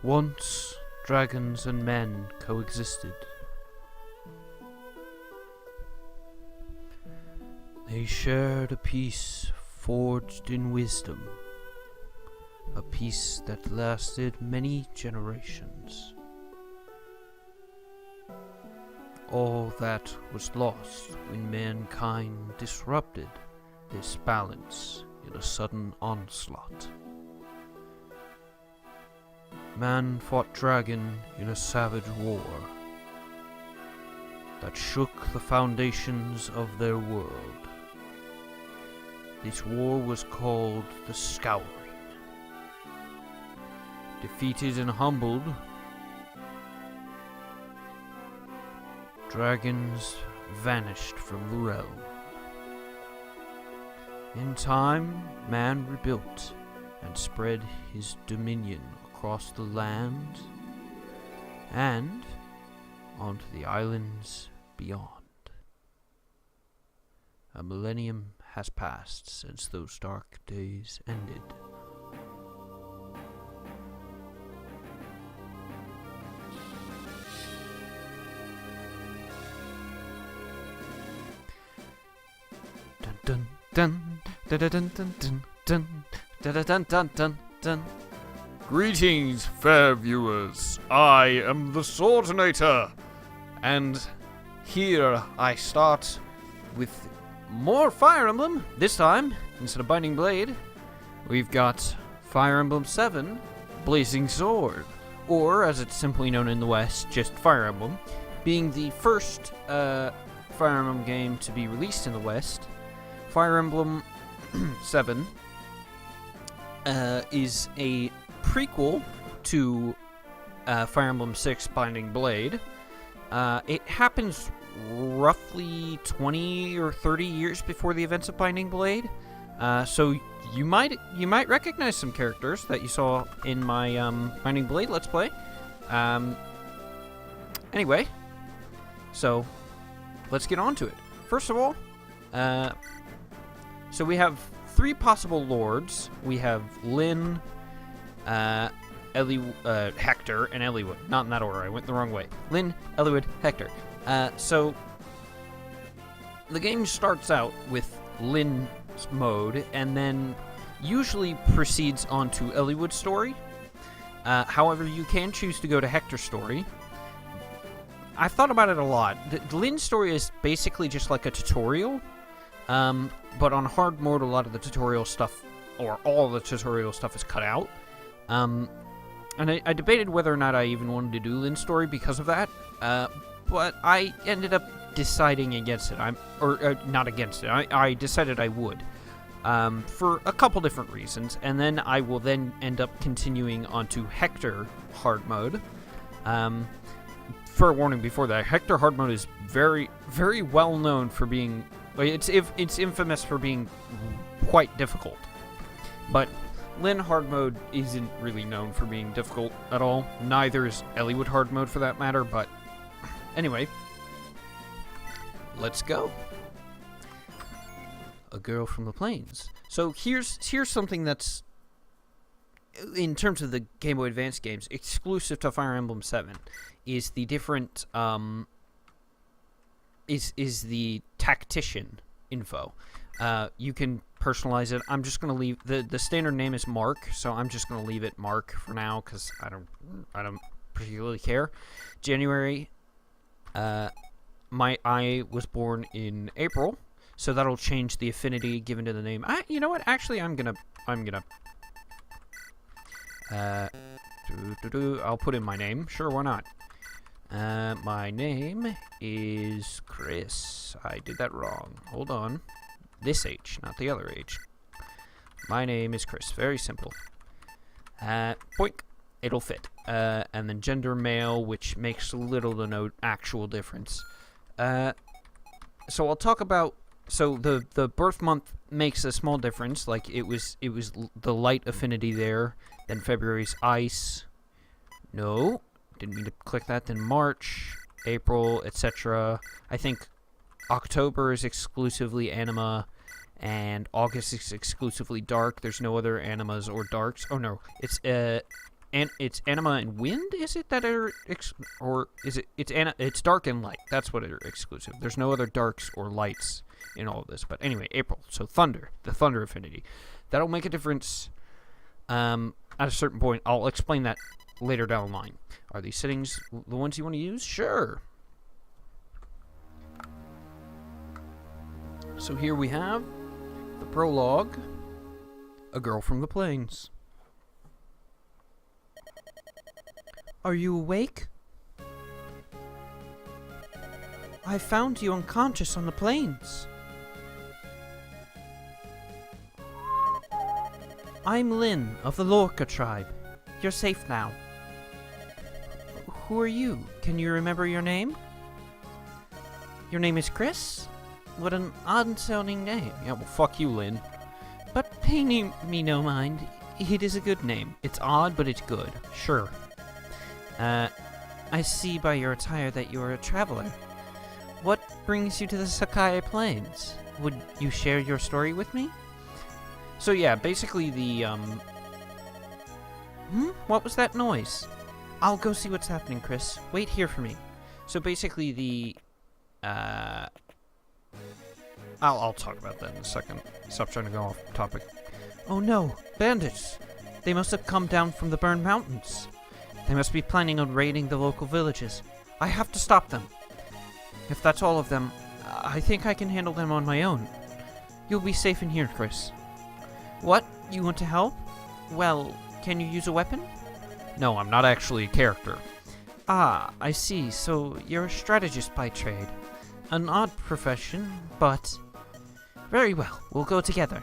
Once, dragons and men coexisted. They shared a peace forged in wisdom, a peace that lasted many generations. All that was lost when mankind disrupted this balance in a sudden onslaught. Man fought dragon in a savage war that shook the foundations of their world. This war was called the Scouring. Defeated and humbled, dragons vanished from the realm. In time, man rebuilt and spread his dominion across the land and onto the islands beyond. A millennium has passed since those dark days ended. Dun dun dun dun dun dun dun dun dun dun dun dun. Greetings, fair viewers. I am the Swordinator. And here I start with more Fire Emblem. This time, instead of Binding Blade, we've got Fire Emblem 7, Blazing Sword, or as it's simply known in the West, just Fire Emblem, being the first Fire Emblem game to be released in the West. Fire Emblem 7 is a prequel to Fire Emblem 6 Binding Blade. It happens roughly 20 or 30 years before the events of Binding Blade. So you might recognize some characters that you saw in my Binding Blade Let's Play. Anyway, so let's get on to it. First of all, so we have three possible lords. We have Lyn, Hector, and Eliwood. Not in that order. I went the wrong way. Lyn, Eliwood, Hector. So the game starts out with Lyn's mode, and then usually proceeds on to Eliwood's story. However, you can choose to go to Hector's story. I've thought about it a lot. The Lyn's story is basically just like a tutorial. But on hard mode, a lot of the tutorial stuff, or all the tutorial stuff, is cut out. And I debated whether or not I even wanted to do Lyn's story because of that. But I ended up deciding against it. Not against it. I decided I would. For a couple different reasons. And then I will then end up continuing onto Hector hard mode. Fair warning before that, Hector hard mode is very, very well known for being... It's infamous for being quite difficult. But Lyn hard mode isn't really known for being difficult at all. Neither is Eliwood hard mode for that matter, but anyway. Let's go. A Girl from the Plains. So here's something that's, in terms of the Game Boy Advance games, exclusive to Fire Emblem 7, is the different is the tactician info. You can personalize it. I'm just gonna leave the standard name is Mark, so I'm just gonna leave it Mark for now because I don't particularly care. January. I was born in April, so that'll change the affinity given to the name. You know what? Actually, I'm gonna. I'll put in my name. Sure, why not? My name is Chris. I did that wrong. Hold on. This H, not the other H. My name is Chris. Very simple. Boink. It'll fit. And then gender male, which makes little to no actual difference. So I'll talk about... So the birth month makes a small difference. Like, it was the light affinity there. Then February's ice. No. Didn't mean to click that. Then March, April, etc. I think October is exclusively anima, and August is exclusively dark. There's no other animas or darks. Oh no, it's it's anima and wind. Is it that are or is it it's dark and light? That's what are exclusive. There's no other darks or lights in all of this. But anyway, April. So thunder, the thunder affinity, that'll make a difference. At a certain point, I'll explain that later down the line. Are these settings the ones you want to use? Sure. So here we have the prologue. A girl from the plains. Are you awake? I found you unconscious on the plains. I'm Lynn of the Lorca tribe. You're safe now. Who are you? Can you remember your name? Your name is Chris? What an odd-sounding name. Yeah, well, fuck you, Lynn. But pay me no mind. It is a good name. It's odd, but it's good. Sure. I see by your attire that you're a traveler. What brings you to the Sakai Plains? Would you share your story with me? So yeah, basically the, What was that noise? I'll go see what's happening, Chris. Wait here for me. So basically the, I'll talk about that in a second. Stop trying to go off topic. Oh no, bandits! They must have come down from the burned mountains. They must be planning on raiding the local villages. I have to stop them. If that's all of them, I think I can handle them on my own. You'll be safe in here, Chris. What? You want to help? Well, can you use a weapon? No, I'm not actually a character. Ah, I see. So you're a strategist by trade. An odd profession, but... Very well, we'll go together.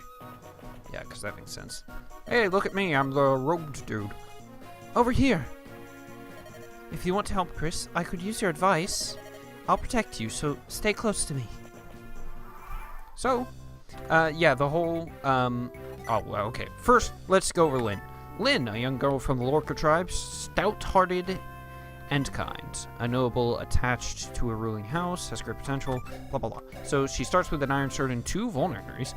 Yeah, because that makes sense. Hey, look at me, I'm the robed dude. Over here. If you want to help, Chris, I could use your advice. I'll protect you, so stay close to me. So, yeah, the whole, oh, well, okay. First, let's go over Lynn. Lynn, a young girl from the Lorca tribe, stout-hearted and kind. A noble attached to a ruling house, has great potential, blah, blah, blah. So she starts with an iron sword and 2 vulneraries.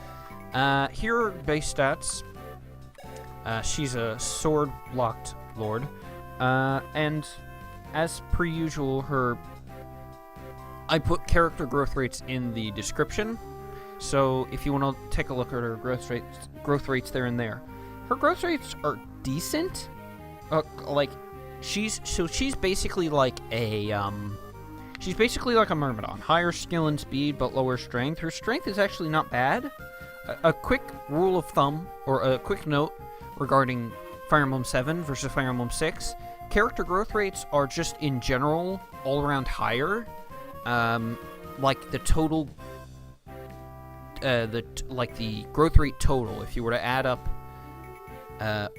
Here are base stats. She's a sword-locked lord. And as per usual, I put character growth rates in the description. So if you want to take a look at her growth rates there and there. Her growth rates are decent. She's basically like a she's basically like a Myrmidon. Higher skill and speed, but lower strength. Her strength is actually not bad. A quick rule of thumb, or a quick note regarding Fire Emblem 7 versus Fire Emblem 6. Character growth rates are just in general all around higher. Like the total, the growth rate total. If you were to add up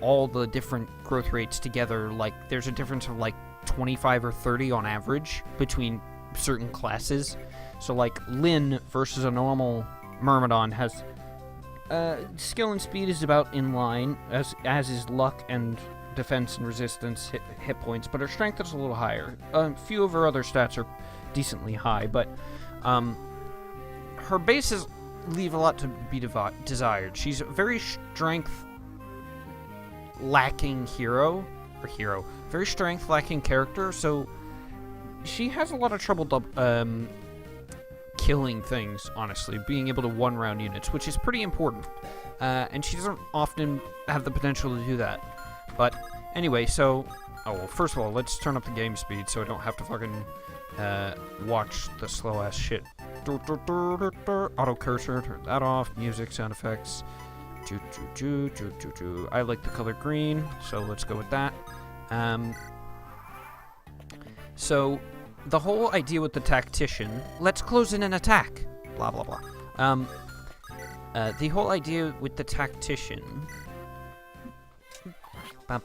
all the different growth rates together, like there's a difference of like 25 or 30 on average between certain classes. So like Lynn versus a normal Myrmidon has skill and speed is about in line, as is luck and defense and resistance, hit points, but her strength is a little higher. A few of her other stats are decently high, but her bases leave a lot to be desired. She's a very strength lacking very strength lacking character, so she has a lot of trouble killing things, honestly, being able to one-round units, which is pretty important, and she doesn't often have the potential to do that. But anyway, so first of all, let's turn up the game speed so I don't have to fucking watch the slow ass shit. Auto cursor, turn that off. Music, sound effects. I like the color green, so let's go with that. So the whole idea with the tactician, let's close in an attack, blah blah blah. The whole idea with the tactician, I'm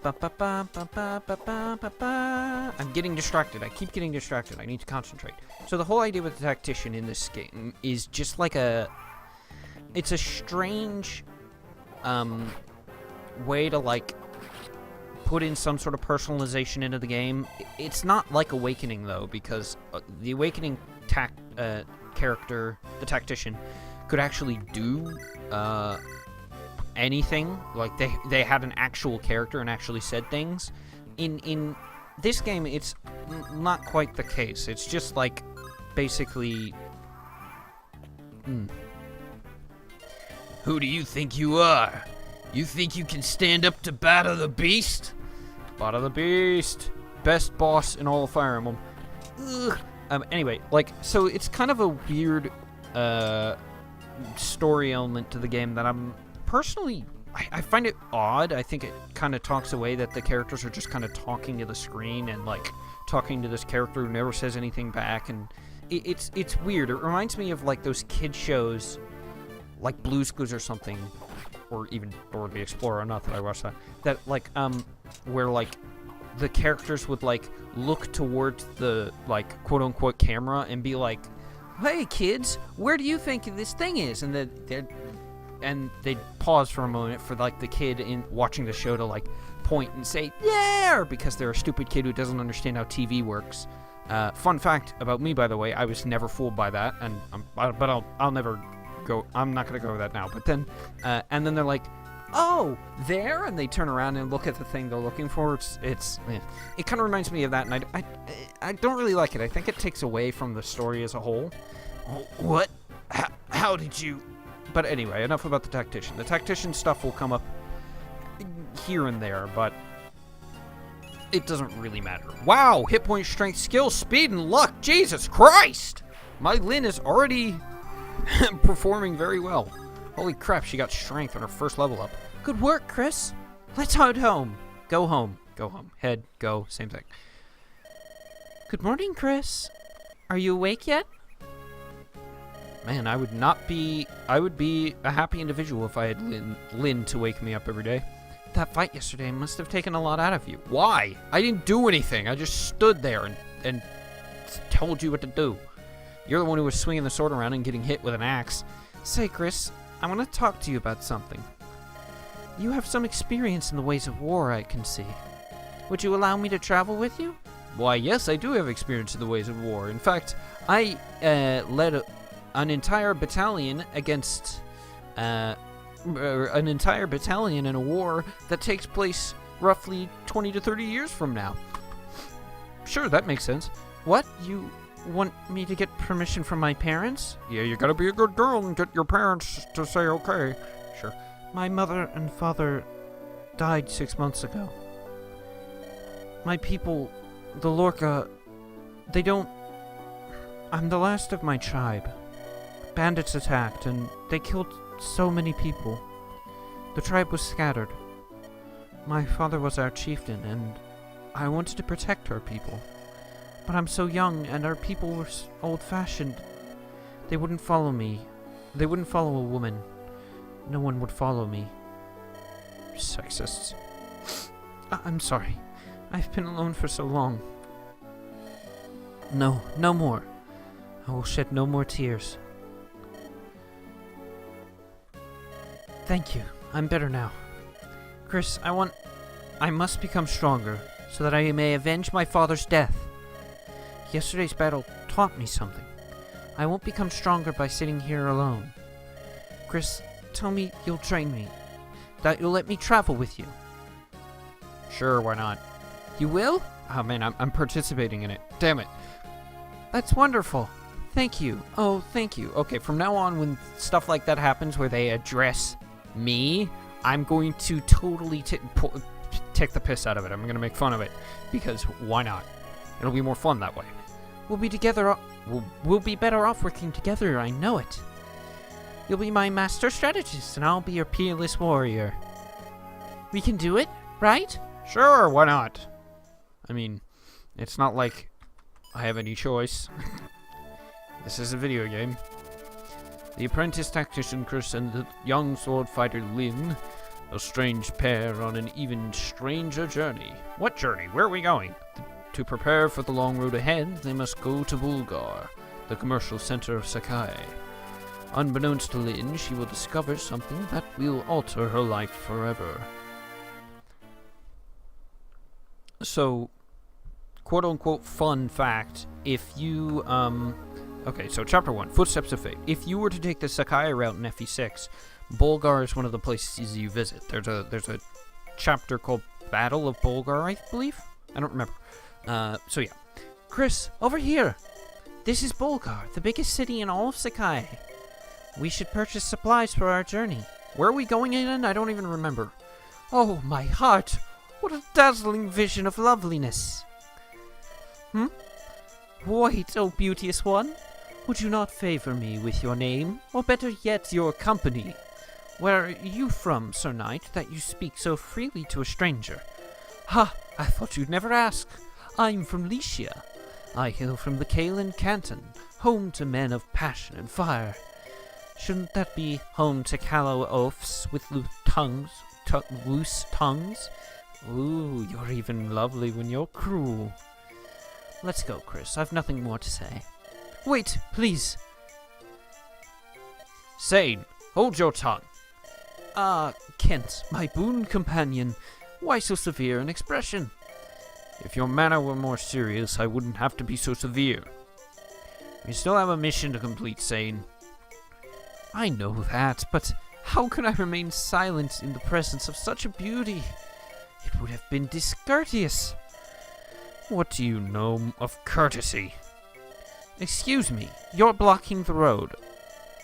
getting distracted. I keep getting distracted. I need to concentrate. So the whole idea with the tactician in this game is just like it's a strange way to like put in some sort of personalization into the game. It's not like Awakening though, because the Awakening character, the tactician, could actually do anything. Like they had an actual character and actually said things. in this game, it's not quite the case. It's just like basically. Who do you think you are? You think you can stand up to Battle the Beast? Battle the Beast, best boss in all of Fire Emblem. Ugh. Anyway, like, so it's kind of a weird story element to the game that I'm personally, I find it odd. I think it kind of talks away that the characters are just kind of talking to the screen and like talking to this character who never says anything back, and it's weird. It reminds me of like those kid shows, like Blue's Clues or something, or even Dora the Explorer. Not that I watched that. That like where like the characters would like look towards the like quote unquote camera and be like, "Hey kids, where do you think this thing is?" And they'd pause for a moment for like the kid in watching the show to like point and say "there" because they're a stupid kid who doesn't understand how TV works. Fun fact about me, by the way, I was never fooled by that, and I'll never go. I'm not gonna go over that now. But then, and then they're like, "Oh, there," and they turn around and look at the thing they're looking for. It kind of reminds me of that, and I don't really like it. I think it takes away from the story as a whole. What? How did you? But anyway, enough about the tactician. The tactician stuff will come up here and there, but it doesn't really matter. Wow, hit point, strength, skill, speed, and luck. Jesus Christ! My Lynn is already performing very well. Holy crap, she got strength on her first level up. Good work, Chris. Let's head home. Go home. Go home. Head, go, same thing. Good morning, Chris. Are you awake yet? Man, I would be a happy individual if I had Lynn to wake me up every day. That fight yesterday must have taken a lot out of you. Why? I didn't do anything. I just stood there and told you what to do. You're the one who was swinging the sword around and getting hit with an axe. Say, Chris, I want to talk to you about something. You have some experience in the ways of war, I can see. Would you allow me to travel with you? Why, yes, I do have experience in the ways of war. In fact, I led an entire battalion against an entire battalion in a war that takes place roughly 20 to 30 years from now. Sure, that makes sense. What? You want me to get permission from my parents? Yeah, you gotta be a good girl and get your parents to say okay. Sure. My mother and father died 6 months ago. My people, the Lorca, they don't... I'm the last of my tribe. Bandits attacked, and they killed so many people. The tribe was scattered. My father was our chieftain, and I wanted to protect our people. But I'm so young, and our people were old-fashioned. They wouldn't follow me. They wouldn't follow a woman. No one would follow me. Sexists. I'm sorry. I've been alone for so long. No, no more. I will shed no more tears. Thank you. I'm better now. Chris, I must become stronger, so that I may avenge my father's death. Yesterday's battle taught me something. I won't become stronger by sitting here alone. Chris, tell me you'll train me. That you'll let me travel with you. Sure, why not? You will? Oh man, I'm participating in it. Damn it. That's wonderful. Thank you. Oh, thank you. Okay, from now on, when stuff like that happens where they address me, I'm going to totally take the piss out of it. I'm going to make fun of it, because why not? It'll be more fun that way. We'll be together. We'll be better off working together. I know it. You'll be my master strategist, and I'll be your peerless warrior. We can do it, right? Sure, why not? I mean, it's not like I have any choice. This is a video game. The apprentice tactician Chris and the young sword fighter Lynn, a strange pair on an even stranger journey. What journey? Where are we going? To prepare for the long road ahead, they must go to Bulgar, the commercial center of Sakai. Unbeknownst to Lynn, she will discover something that will alter her life forever. So, quote-unquote fun fact, if you, okay, so Chapter 1, Footsteps of Fate. If you were to take the Sakai route in FE6, Bulgar is one of the places you visit. There's a chapter called Battle of Bolgar, I believe? I don't remember. So yeah. Chris, over here! This is Bolgar, the biggest city in all of Sakai. We should purchase supplies for our journey. Where are we going in? I don't even remember. Oh, my heart! What a dazzling vision of loveliness! Wait, oh beauteous one! Would you not favor me with your name, or better yet, your company? Where are you from, Sir Knight, that you speak so freely to a stranger? Ha! I thought you'd never ask. I'm from Lycia. I hail from the Kalen Canton, home to men of passion and fire. Shouldn't that be home to callow oafs with loose tongues? Ooh, you're even lovely when you're cruel. Let's go, Chris. I've nothing more to say. Wait, please. Sain, hold your tongue. Kent, my boon companion. Why so severe an expression? If your manner were more serious, I wouldn't have to be so severe. We still have a mission to complete, Sain. I know that, but how could I remain silent in the presence of such a beauty? It would have been discourteous. What do you know of courtesy? Excuse me, you're blocking the road.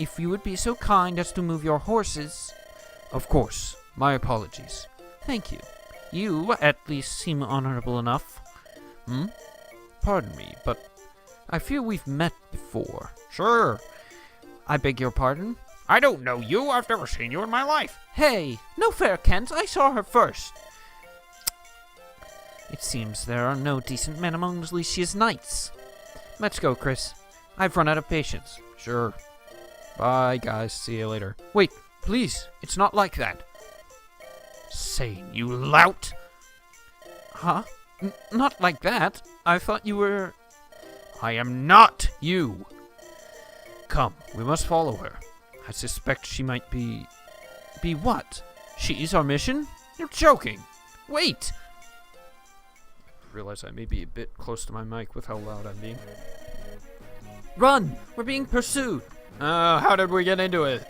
If you would be so kind as to move your horses... Of course. My apologies. Thank you. You, at least, seem honorable enough. Pardon me, but I feel we've met before. Sure. I beg your pardon? I don't know you. I've never seen you in my life. Hey, no fair, Kent. I saw her first. It seems there are no decent men among Lycia's knights. Let's go, Chris. I've run out of patience. Sure. Bye, guys. See you later. Wait, please. It's not like that. Sain, you lout! Huh? Not like that. I thought you were... I am not you! Come, we must follow her. I suspect she might be... Be what? She's our mission? You're joking! Wait! I realize I may be a bit close to my mic with how loud I'm being. Run! We're being pursued! How did we get into it?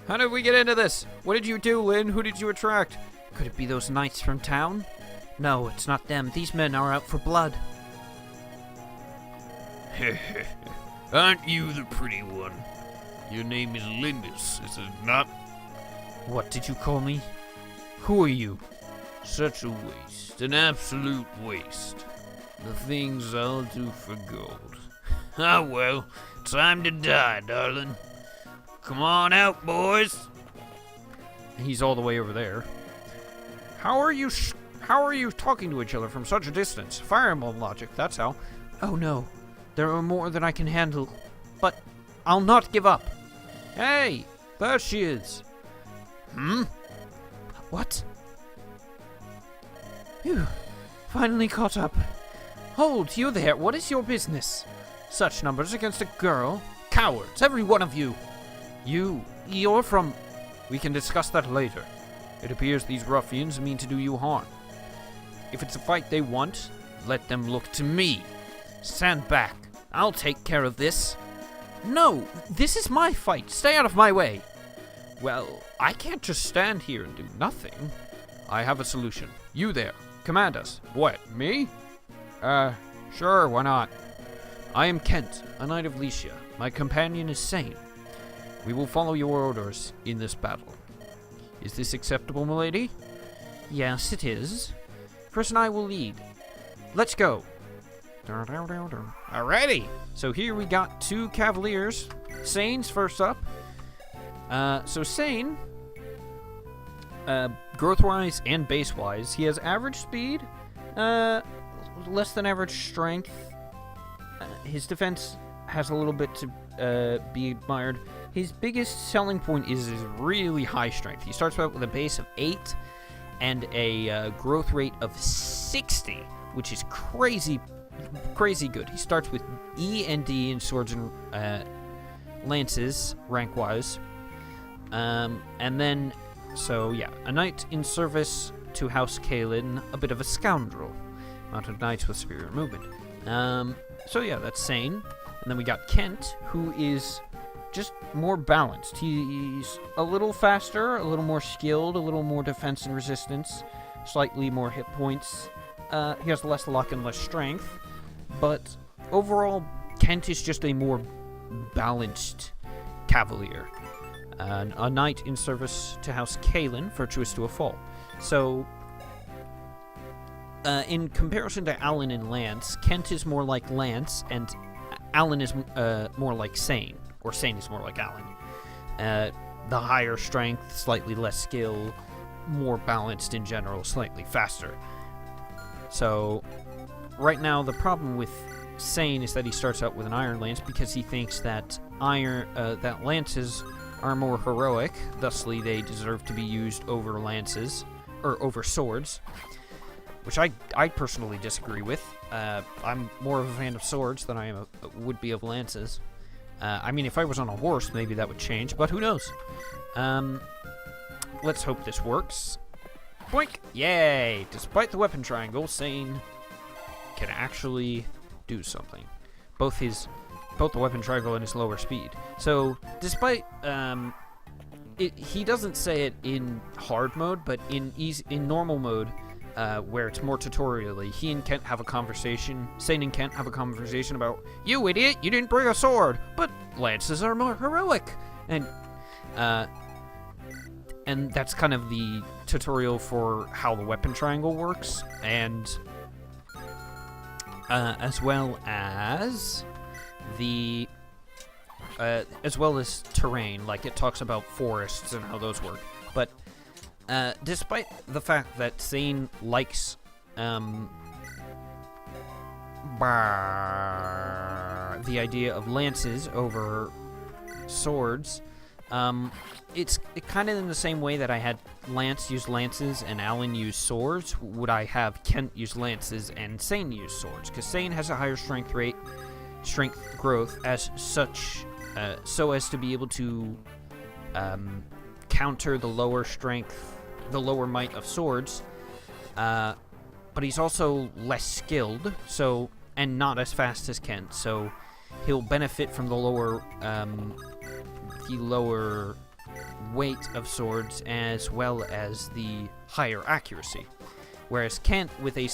How did we get into this? What did you do, Lynn? Who did you attract? Could it be those knights from town? No, it's not them. These men are out for blood. Aren't you the pretty one? Your name is Lindis, is it not? What did you call me? Who are you? Such a waste. An absolute waste. The things I'll do for gold. Ah, well. Time to die, darling. Come on out, boys. He's all the way over there. How are you talking to each other from such a distance? Fire Emblem logic, that's how. Oh no. There are more than I can handle. But I'll not give up. Hey, there she is. What? Phew. Finally caught up. Hold, you there. What is your business? Such numbers against a girl? Cowards, every one of you. You're from... We can discuss that later. It appears these ruffians mean to do you harm. If it's a fight they want, let them look to me. Stand back. I'll take care of this. No, this is my fight. Stay out of my way. Well, I can't just stand here and do nothing. I have a solution. You there. Command us. What, me? Sure, why not? I am Kent, a knight of Lycia. My companion is Sain. We will follow your orders in this battle. Is this acceptable, milady? Yes, it is. Chris and I will lead. Let's go. Alrighty. So here we got two cavaliers. Sain's first up. So Sain, growth-wise and base-wise, he has average speed, less than average strength. His defense has a little bit to be admired. His biggest selling point is his really high strength. He starts out with a base of 8 and a growth rate of 60, which is crazy good. He starts with E and D in swords and lances, rank-wise. And then, so yeah, a knight in service to House Kalin, a bit of a scoundrel. Mounted knights with superior movement. So yeah, that's Sain. And then we got Kent, who is just more balanced. He's a little faster, a little more skilled, a little more defense and resistance. slightly more hit points. He has less luck and less strength, but overall, Kent is just a more balanced cavalier. A knight in service to House Kalen, virtuous to a fault. So, in comparison to Alan and Lance, Kent is more like Lance, and Alan is more like Sain, or Sain is more like Alan. The higher strength, slightly less skill, more balanced in general, slightly faster. So, right now, the problem with Sain is that he starts out with an iron lance because he thinks that that lances are more heroic, thusly they deserve to be used over lances, or over swords, which I personally disagree with. I'm more of a fan of swords than I would be of lances. I mean, if I was on a horse, maybe that would change, but who knows? Let's hope this works. Boink! Yay! Despite the weapon triangle, Sain can actually do something. Both the weapon triangle and his lower speed. So, despite, he doesn't say it in hard mode, but in normal mode, where it's more tutorially, he and Kent have a conversation. Sain and Kent have a conversation about, "You idiot, you didn't bring a sword, but lances are more heroic." And that's kind of the tutorial for how the weapon triangle works, and as well as terrain, like it talks about forests and how those work. But despite the fact that Sain likes the idea of lances over swords, it's kind of in the same way that I had Lance use lances and Alan use swords, would I have Kent use lances and Sain use swords, because Sain has a higher strength growth as such, so as to be able to counter the lower might of swords, but he's also less skilled, and not as fast as Kent, so he'll benefit from the lower weight of swords as well as the higher accuracy. Whereas Kent, with a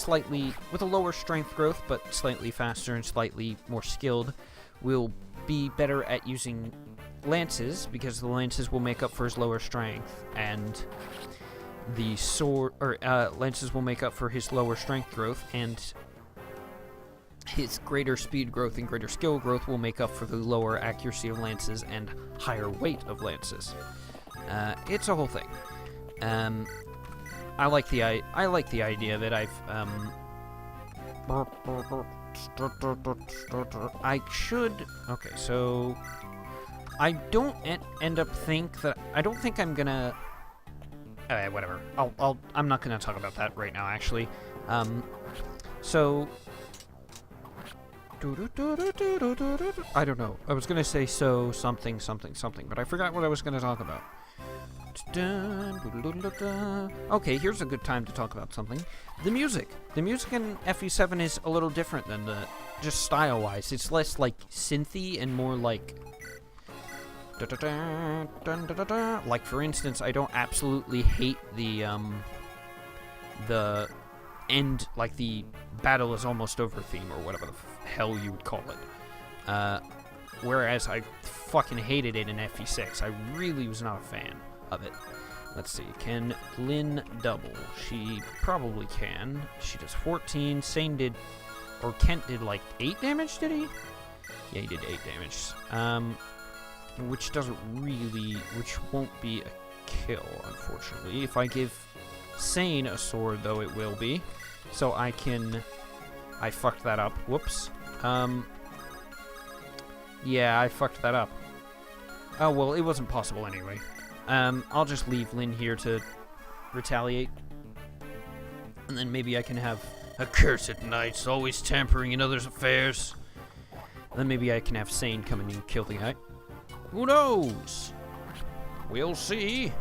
lower strength growth but slightly faster and slightly more skilled, will be better at using lances, because the lances will make up for his lower strength, and the lances will make up for his lower strength growth, and his greater speed growth and greater skill growth will make up for the lower accuracy of lances and higher weight of lances. It's a whole thing. I like the idea that okay, so I don't end up I don't think I'm gonna whatever. I'm not gonna talk about that right now, actually. So I don't know. I was gonna say something, but I forgot what I was gonna talk about. Okay, here's a good time to talk about something. The music. The music in FE7 is a little different than just style-wise. It's less like synthy and more like like, for instance, I don't absolutely hate the end, like the battle is almost over theme, or whatever the hell you would call it. Whereas I fucking hated it in FE6. I really was not a fan of it. Let's see, can Lynn double? She probably can. She does 14. Sain did, or Kent did like 8 damage, did he? Yeah, he did 8 damage. Which won't be a kill, unfortunately. If I give Sain a sword, though, it will be. So I fucked that up. Whoops. Yeah, I fucked that up. Oh, well, it wasn't possible anyway. I'll just leave Lynn here to retaliate. And then maybe I can have accursed knights always tampering in others' affairs. And then maybe I can have Sain come in and kill the guy. Who knows? We'll see.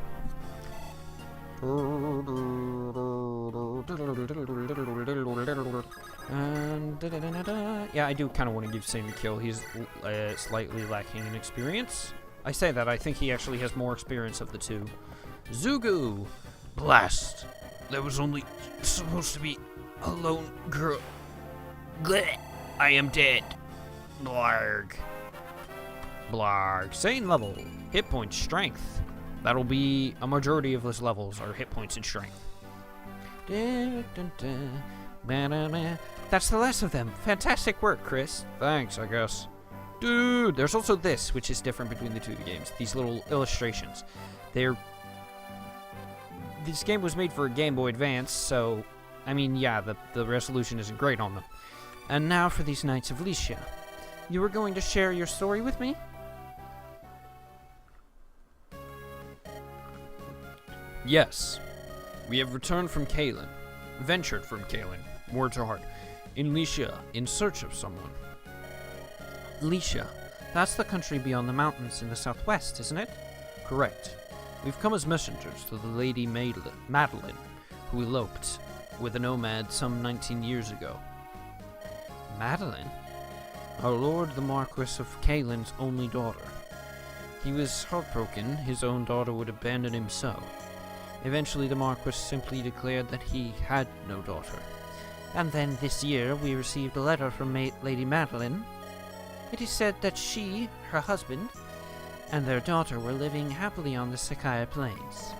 Yeah, I do kind of want to give Sain the kill. He's slightly lacking in experience. I say that, I think he actually has more experience of the two. Zugu! Blast! There was only supposed to be a lone girl. Blech. I am dead. Blarg. Blarg. Sain level. Hit points, strength. That'll be a majority of those levels are hit points and strength. That's the last of them. Fantastic work, Chris. Thanks, I guess. Dude, there's also this, which is different between the two games. These little illustrations. This game was made for a Game Boy Advance, so, I mean, yeah, the resolution isn't great on them. And now for these Knights of Lycia. You were going to share your story with me? Yes. We have returned from Kalen. Ventured from Kalen. Words are hard. In Lycia, in search of someone. Lycia. That's the country beyond the mountains in the southwest, isn't it? Correct. We've come as messengers to the Lady Madeline, who eloped with a nomad some 19 years ago. Madeline? Our lord, the Marquis of Kalen's only daughter. He was heartbroken his own daughter would abandon him so. Eventually the Marquis simply declared that he had no daughter. And then this year we received a letter from Lady Madeline. It is said that she, her husband, and their daughter were living happily on the Sakai Plains.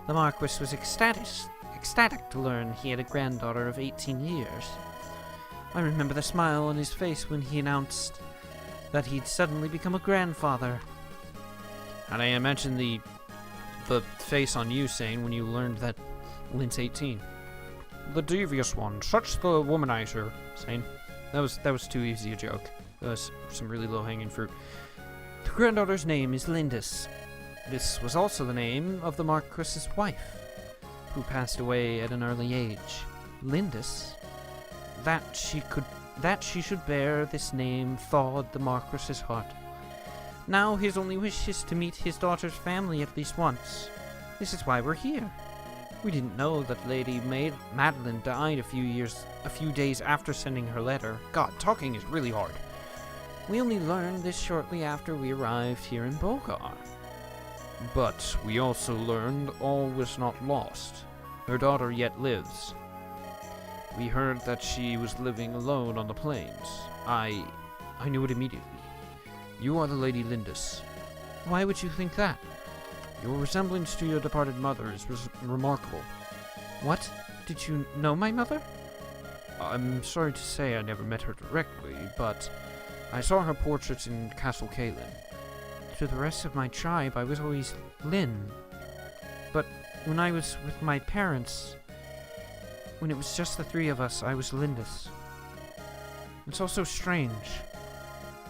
The Marquis was ecstatic to learn he had a granddaughter of 18 years. I remember the smile on his face when he announced that he'd suddenly become a grandfather. And I imagine the face on you, Sain, when you learned that Lynn's 18. The devious one, such the womanizer, Sain. That was too easy a joke. That was some really low-hanging fruit. The granddaughter's name is Lindis. This was also the name of the Marquis's wife, who passed away at an early age. Lindis? That she should bear this name thawed the Marquis's heart. Now his only wish is to meet his daughter's family at least once. This is why we're here. We didn't know that Lady Madeline died a few days after sending her letter. God, talking is really hard. We only learned this shortly after we arrived here in Bogar. But we also learned all was not lost. Her daughter yet lives. We heard that she was living alone on the plains. I knew it immediately. You are the Lady Lindis. Why would you think that? Your resemblance to your departed mother is remarkable. What? Did you know my mother? I'm sorry to say I never met her directly, but I saw her portraits in Castle Kalen. To the rest of my tribe, I was always Lynn. But when I was with my parents, when it was just the three of us, I was Lindis. It's all so strange.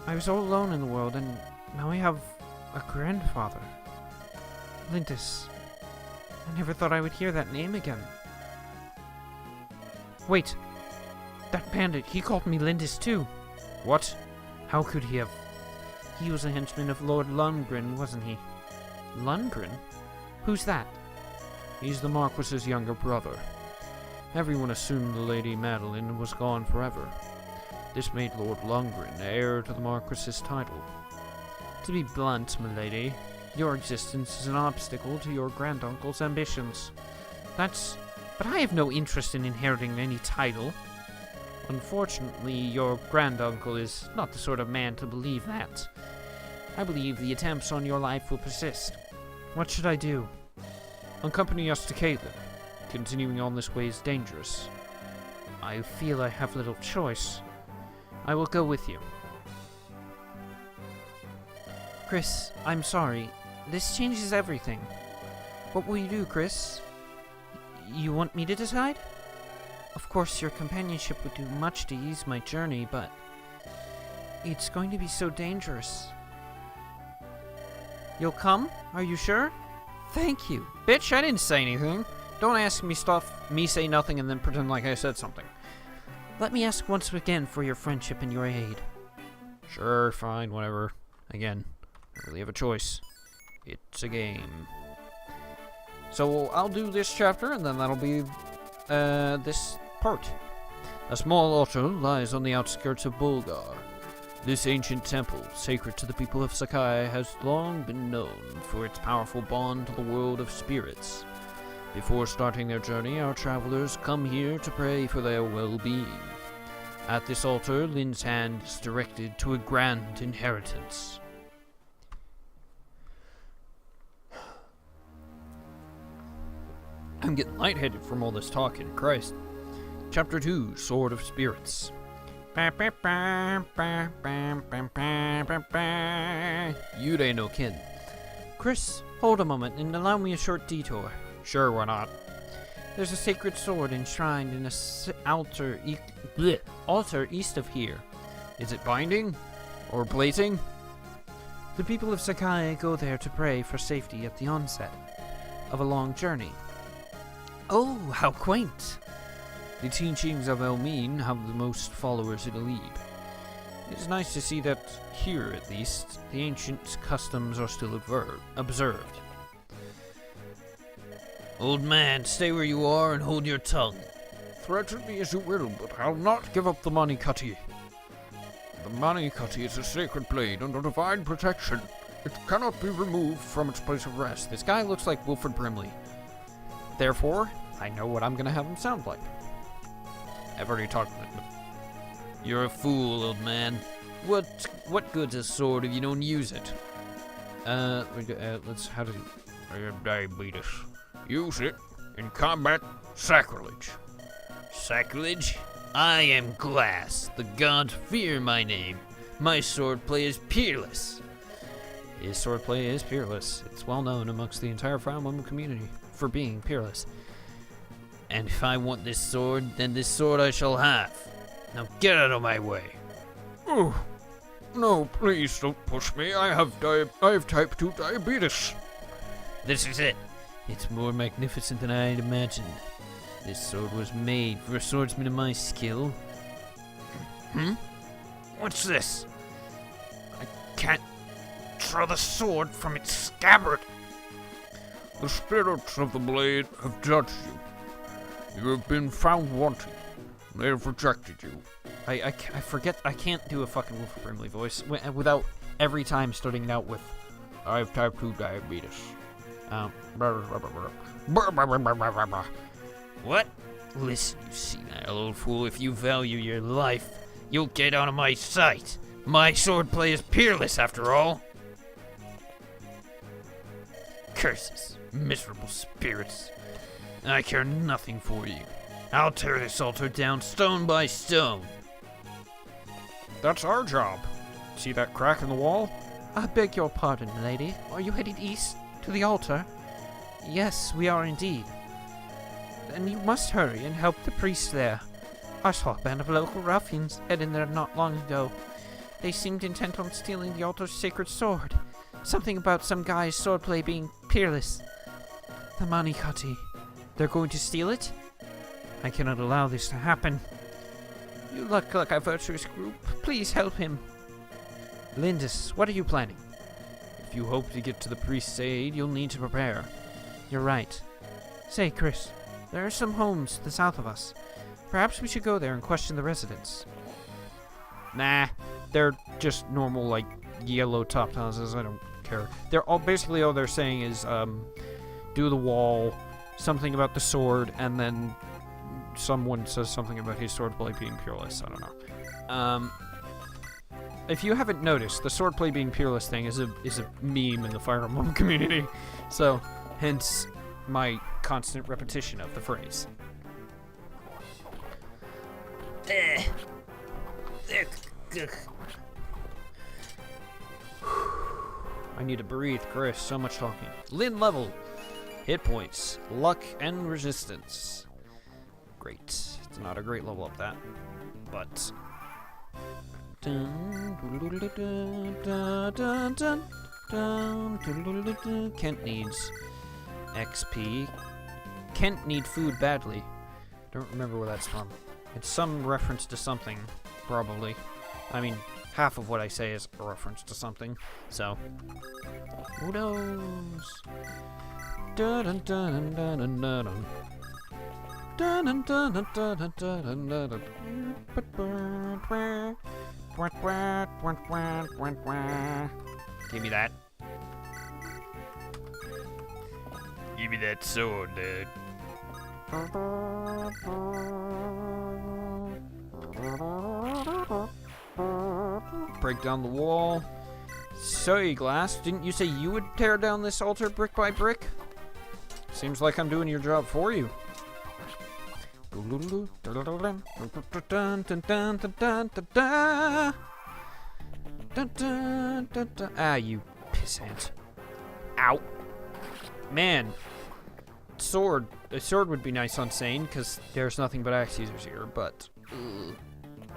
I was all alone in the world, and now I have a grandfather. Lindis. I never thought I would hear that name again. Wait. That bandit, he called me Lindis too. What? How could he have? He was a henchman of Lord Lundgren, wasn't he? Lundgren? Who's that? He's the Marquis's younger brother. Everyone assumed the Lady Madeline was gone forever. This made Lord Lundgren heir to the Marquis's title. To be blunt, milady, your existence is an obstacle to your granduncle's ambitions. But I have no interest in inheriting any title. Unfortunately, your granduncle is not the sort of man to believe that. I believe the attempts on your life will persist. What should I do? Accompany us to Caitlin. Continuing on this way is dangerous. I feel I have little choice. I will go with you. Chris, I'm sorry. This changes everything. What will you do, Chris? You want me to decide? Of course, your companionship would do much to ease my journey, but it's going to be so dangerous. You'll come? Are you sure? Thank you. Bitch, I didn't say anything. Don't ask me stuff, me say nothing, and then pretend like I said something. Let me ask once again for your friendship and your aid. Sure, fine, whatever. Again, I don't really have a choice. It's a game. So I'll do this chapter, and then that'll be this part. A small altar lies on the outskirts of Bulgar. This ancient temple, sacred to the people of Sakai, has long been known for its powerful bond to the world of spirits. Before starting their journey, our travelers come here to pray for their well-being. At this altar, Lin's hand is directed to a grand inheritance. I'm getting lightheaded from all this talking, Christ. Chapter 2, Sword of Spirits. You ain't no kin. Chris, hold a moment and allow me a short detour. Sure, why not? There's a sacred sword enshrined in a altar east of here. Is it binding? Or blazing? The people of Sakai go there to pray for safety at the onset of a long journey. Oh, how quaint! The teachings of Elmine have the most followers in Alib. It is nice to see that here, at least, the ancient customs are still observed. Old man, stay where you are and hold your tongue. Threaten me as you will, but I'll not give up the Manikati. The Manikati is a sacred blade under divine protection. It cannot be removed from its place of rest. This guy looks like Wilford Brimley. Therefore, I know what I'm gonna have him sound like. I've already talked about it. You're a fool, old man. What good's a sword if you don't use it? How do I have diabetes. Use it. In combat, sacrilege. Sacrilege? I am Glass. The gods fear my name. My swordplay is peerless. His swordplay is peerless. It's well known amongst the entire Fire Emblem community for being peerless. And if I want this sword, then this sword I shall have. Now get out of my way. Oh, no, please don't push me. I have type 2 diabetes. This is it. It's more magnificent than I had imagined. This sword was made for a swordsman of my skill. What's this? I can't draw the sword from its scabbard. The spirits of the blade have judged you. You have been found wanting. They have rejected you. I forget, I can't do a fucking Wilford Brimley voice without every time starting it out with, I have type 2 diabetes. What? Listen, you senile old fool, if you value your life, you'll get out of my sight. My swordplay is peerless, after all. Curses, miserable spirits. I care nothing for you. I'll tear this altar down stone by stone. That's our job. See that crack in the wall? I beg your pardon, lady. Are you headed east to the altar? Yes, we are indeed. Then you must hurry and help the priest there. I saw a band of local ruffians heading there not long ago. They seemed intent on stealing the altar's sacred sword. Something about some guy's swordplay being peerless. The Manikati. They're going to steal it? I cannot allow this to happen. You look like a virtuous group. Please help him. Lindis, what are you planning? If you hope to get to the priest's aid, you'll need to prepare. You're right. Say, Chris, there are some homes to the south of us. Perhaps we should go there and question the residents. Nah, they're just normal, like, yellow top houses. I don't care. They're all basically all they're saying is, do the wall, something about the sword, and then someone says something about his swordplay being peerless. I don't know. If you haven't noticed, the swordplay being peerless thing is a meme in the Fire Emblem community, so hence my constant repetition of the phrase. I need to breathe, Chris. So much talking. Lin level. Hit points, luck, and resistance. Great. It's not a great level up that, but. Kent needs XP. Kent need food badly. Don't remember where that's from. It's some reference to something, probably. I mean, half of what I say is a reference to something, so. Who knows? Dun dun dun dun dun dun. Dun dun dun dun dun dun dun dun. Give me that. Give me that sword, dude. Break down the wall. Sorry, Glass, didn't you say you would tear down this altar brick by brick? Seems like I'm doing your job for you. Ah, you pissant. Ow. Man. Sword. A sword would be nice on Sain, because there's nothing but axe users here, but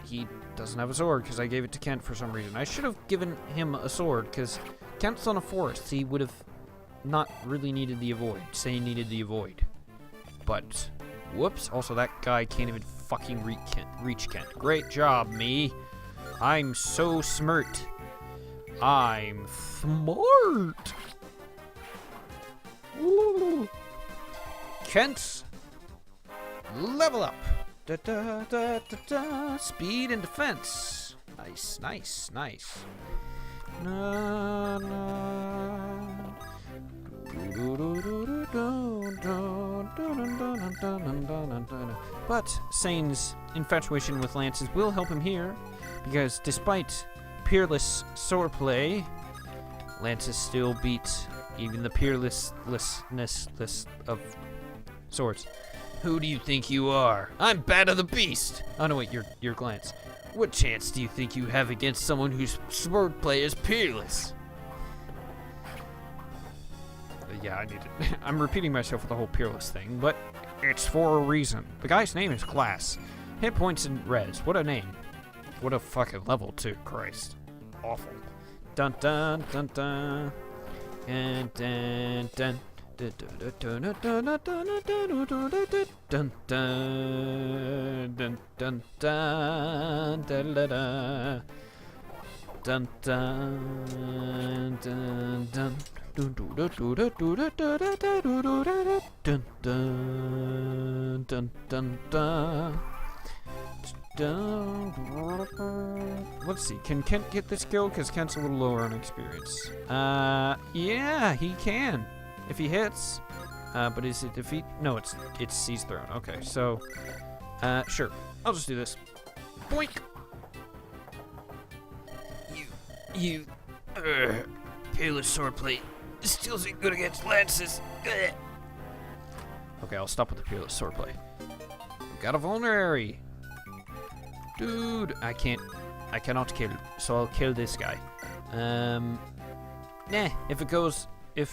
he doesn't have a sword, because I gave it to Kent for some reason. I should have given him a sword, because Kent's on a forest. He would have not really needed the avoid. Sain needed the avoid. But, whoops. Also, that guy can't even fucking reach Kent. Great job, me. I'm so smart. I'm smart. Kent, level up. Da, da, da, da, da. Speed and defense. Nice, nice, nice. Na, na. But Sain's infatuation with lances will help him here, because despite peerless swordplay, lances still beat even the peerlessness of swords. Who do you think you are? I'm Bat of the Beast! Oh no, wait, you're Glance. What chance do you think you have against someone whose swordplay is peerless? Yeah, I need it. I'm repeating myself with the whole peerless thing, but it's for a reason. The guy's name is Glass. Hit points and res. What a name. What a fucking level, too. Christ. Awful. Dun dun dun dun. And dun dun. Dun dun dun dun dun dun dun dun dun dun. Dun dun dun dun dun. Let's see. Can Kent get this kill? Because Kent's a little lower on experience. Yeah, he can if he hits. But is it defeat? No, it's seize throne. Okay, so sure. I'll just do this. Boink. You peerless swordplay. Still isn't good against lances. Ugh. Okay, I'll stop with the peerless swordplay. We've got a vulnerary. Dude, I cannot kill, so I'll kill this guy. Nah, if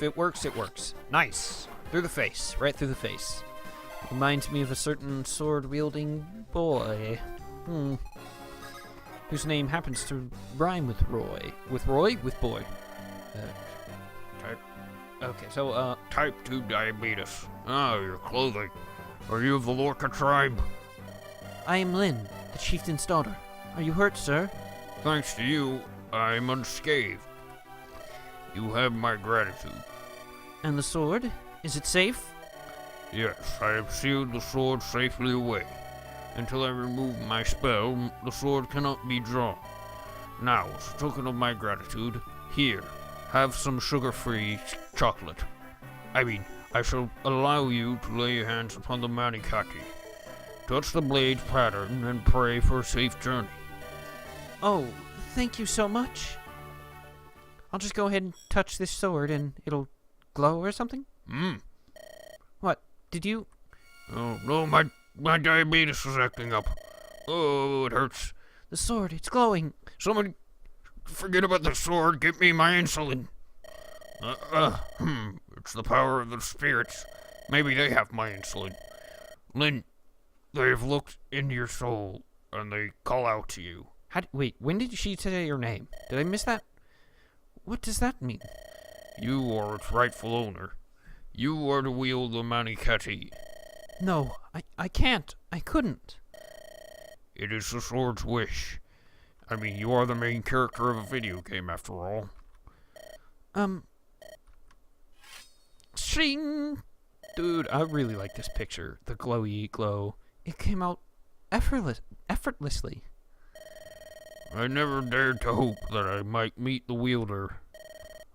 it works, it works. Nice. Through the face, right through the face. Reminds me of a certain sword-wielding boy. Whose name happens to rhyme with Roy. With Roy? With boy. Okay, so, Type 2 diabetes. Ah, your clothing. Are you of the Lorca tribe? I am Lynn, the chieftain's daughter. Are you hurt, sir? Thanks to you, I'm unscathed. You have my gratitude. And the sword? Is it safe? Yes, I have sealed the sword safely away. Until I remove my spell, the sword cannot be drawn. Now, as a token of my gratitude, here, have some sugar-free chocolate. I shall allow you to lay your hands upon the Manikaki. Touch the blade's pattern and pray for a safe journey. Oh, thank you so much. I'll just go ahead and touch this sword and it'll glow or something? What? Did you? Oh, no, my diabetes is acting up. Oh, it hurts. The sword, it's glowing. Somebody, forget about the sword, get me my insulin. It's the power of the spirits. Maybe they have my insulin. Lynn, they've looked into your soul, and they call out to you. Wait, when did she say your name? Did I miss that? What does that mean? You are its rightful owner. You are to wield the Manikati. No, I can't. I couldn't. It is the sword's wish. You are the main character of a video game, after all. Shing! Dude, I really like this picture. The glowy glow. It came out effortlessly. I never dared to hope that I might meet the wielder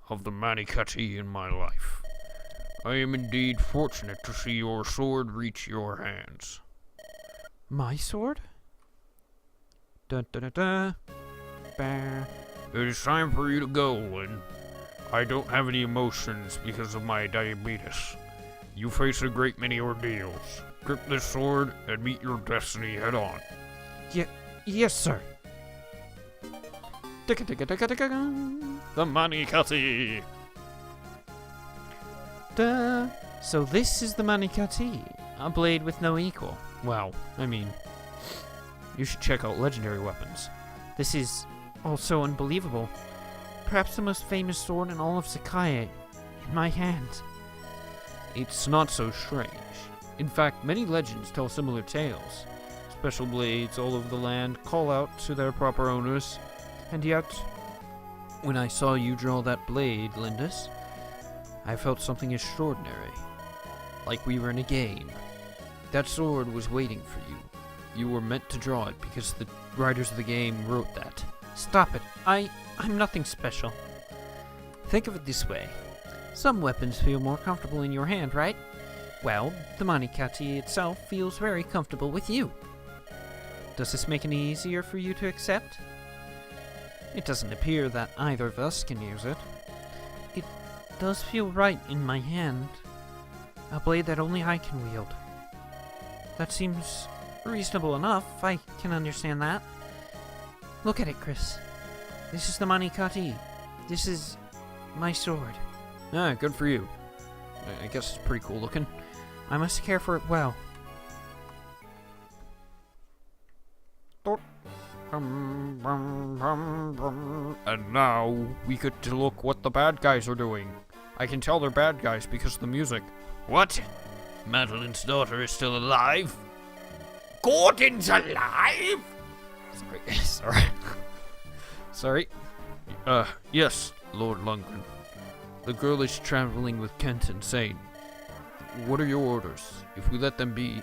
of the Manikati in my life. I am indeed fortunate to see your sword reach your hands. My sword? Dun dun dun dun. Bah. It is time for you to go, Lynn. I don't have any emotions because of my diabetes. You face a great many ordeals. Grip this sword and meet your destiny head on. Yes, sir. The Manikati! Duh. So this is the Manikati, a blade with no equal. Wow, I mean, you should check out legendary weapons. This is also unbelievable. Perhaps the most famous sword in all of Sakae, in my hand. It's not so strange. In fact, many legends tell similar tales. Special blades all over the land call out to their proper owners. And yet, when I saw you draw that blade, Lindis, I felt something extraordinary. Like we were in a game. That sword was waiting for you. You were meant to draw it because the writers of the game wrote that. Stop it. I'm nothing special. Think of it this way. Some weapons feel more comfortable in your hand, right? Well, the Manikati itself feels very comfortable with you. Does this make it easier for you to accept? It doesn't appear that either of us can use it. It does feel right in my hand. A blade that only I can wield. That seems reasonable enough. I can understand that. Look at it, Chris. This is the Manikati. This is my sword. Ah, good for you. I guess it's pretty cool looking. I must care for it well. And now, we get to look what the bad guys are doing. I can tell they're bad guys because of the music. What? Madeline's daughter is still alive? Gordon's alive? Sorry. Sorry. Yes, Lord Lundgren. The girl is traveling with Kent and Sain. What are your orders? If we let them be...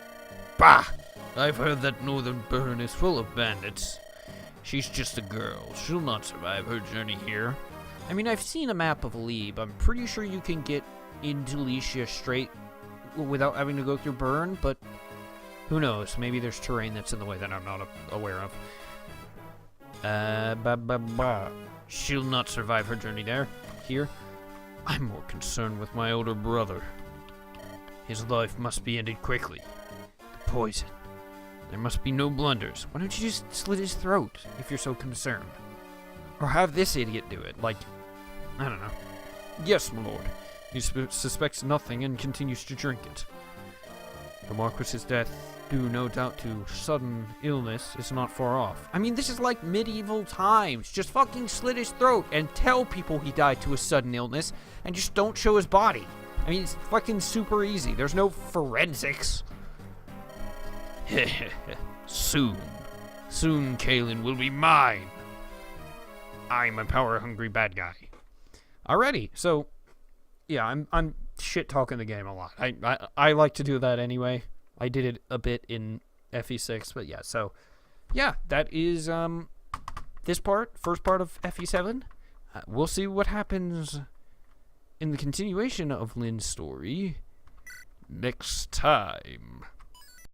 Bah! I've heard that Northern Burn is full of bandits. She's just a girl. She'll not survive her journey here. I mean, I've seen a map of Lieb. I'm pretty sure you can get into Licia straight without having to go through Burn, but who knows? Maybe there's terrain that's in the way that I'm not aware of. She'll not survive her journey there. Here. I'm more concerned with my older brother. His life must be ended quickly. The poison. There must be no blunders. Why don't you just slit his throat if you're so concerned? Or have this idiot do it, like, I don't know. Yes, my lord. He suspects nothing and continues to drink it. The Marquis's death, due no doubt to sudden illness, is not far off. I mean, this is like medieval times. Just fucking slit his throat and tell people he died to a sudden illness and just don't show his body. I mean, it's fucking super easy. There's no forensics. Soon, Kalen will be mine. I'm a power-hungry bad guy. Alrighty, so yeah, I'm shit talking the game a lot. I like to do that anyway. I did it a bit in FE6, but yeah, so yeah, that is this first part of FE7. We'll see what happens in the continuation of Lynn's story next time.